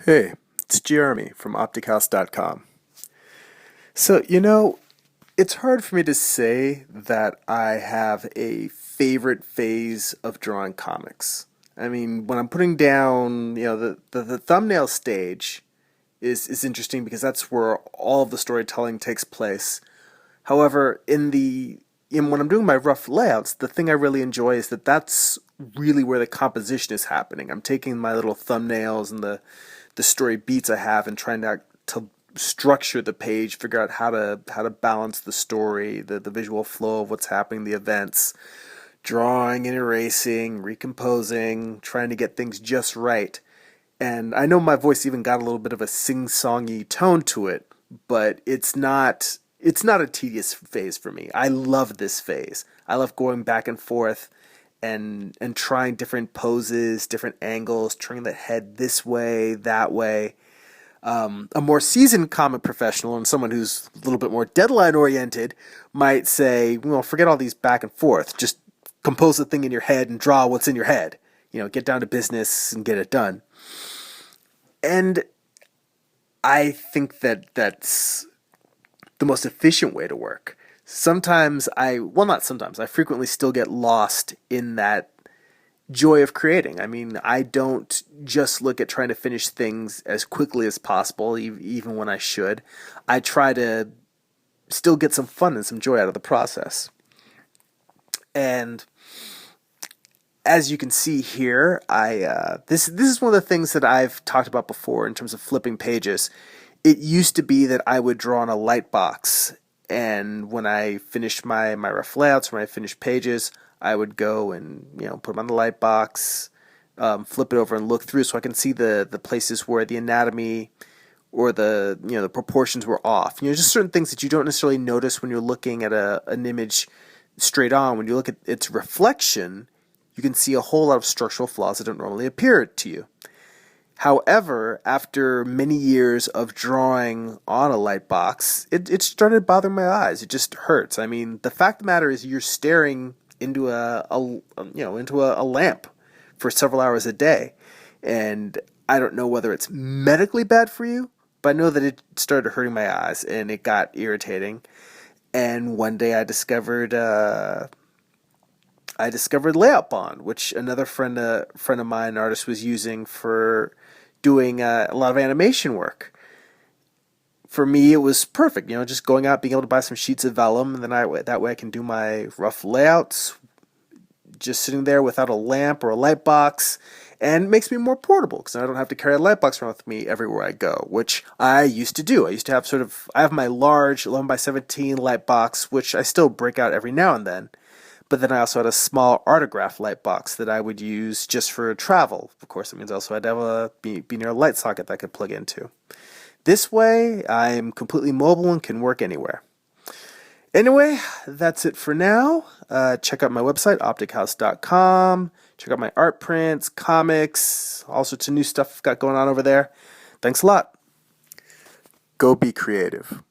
Hey, it's Jeremy from optichouse.com. So, it's hard for me to say that I have a favorite phase of drawing comics. I mean, when I'm putting down, the thumbnail stage is interesting because that's where all of the storytelling takes place. However, when I'm doing my rough layouts, the thing I really enjoy is that that's really where the composition is happening. I'm taking my little thumbnails and the story beats I have and trying to structure the page, figure out how to balance the story, the visual flow of what's happening, the events, drawing and erasing, recomposing, trying to get things just right. And I know my voice even got a little bit of a sing-songy tone to it, but it's not a tedious phase for me. I love this phase. I love going back and forth and trying different poses, different angles, turning the head this way, that way. A more seasoned comic professional and someone who's a little bit more deadline oriented might say, well, forget all these back and forth. Just compose the thing in your head and draw what's in your head. Get down to business and get it done. And I think that that's the most efficient way to work. Not sometimes, I frequently still get lost in that joy of creating. I mean, I don't just look at trying to finish things as quickly as possible, even when I should. I try to still get some fun and some joy out of the process. And as you can see here, this is one of the things that I've talked about before in terms of flipping pages. It used to be that I would draw on a light box, and when I finished my rough layouts, when I finished pages, I would go and put them on the light box, flip it over and look through so I can see the places where the anatomy or the proportions were off. Just certain things that you don't necessarily notice when you're looking at an image straight on. When you look at its reflection, you can see a whole lot of structural flaws that don't normally appear to you. However, after many years of drawing on a light box, it started bothering my eyes. It just hurts. I mean, the fact of the matter is you're staring into a lamp for several hours a day. And I don't know whether it's medically bad for you, but I know that it started hurting my eyes and it got irritating. And one day I discovered Layout Bond, which another friend of mine, an artist, was using for doing a lot of animation work. For me, it was perfect. Just going out, being able to buy some sheets of vellum, and then that way I can do my rough layouts, just sitting there without a lamp or a light box, and it makes me more portable because I don't have to carry a light box around with me everywhere I go, which I used to do. I used to have I have my large 11 by 17 light box, which I still break out every now and then. But then I also had a small Artograph light box that I would use just for travel. Of course, it means also I'd have be near a light socket that I could plug into. This way, I'm completely mobile and can work anywhere. Anyway, that's it for now. Check out my website, optichouse.com. Check out my art prints, comics, all sorts of new stuff I've got going on over there. Thanks a lot. Go be creative.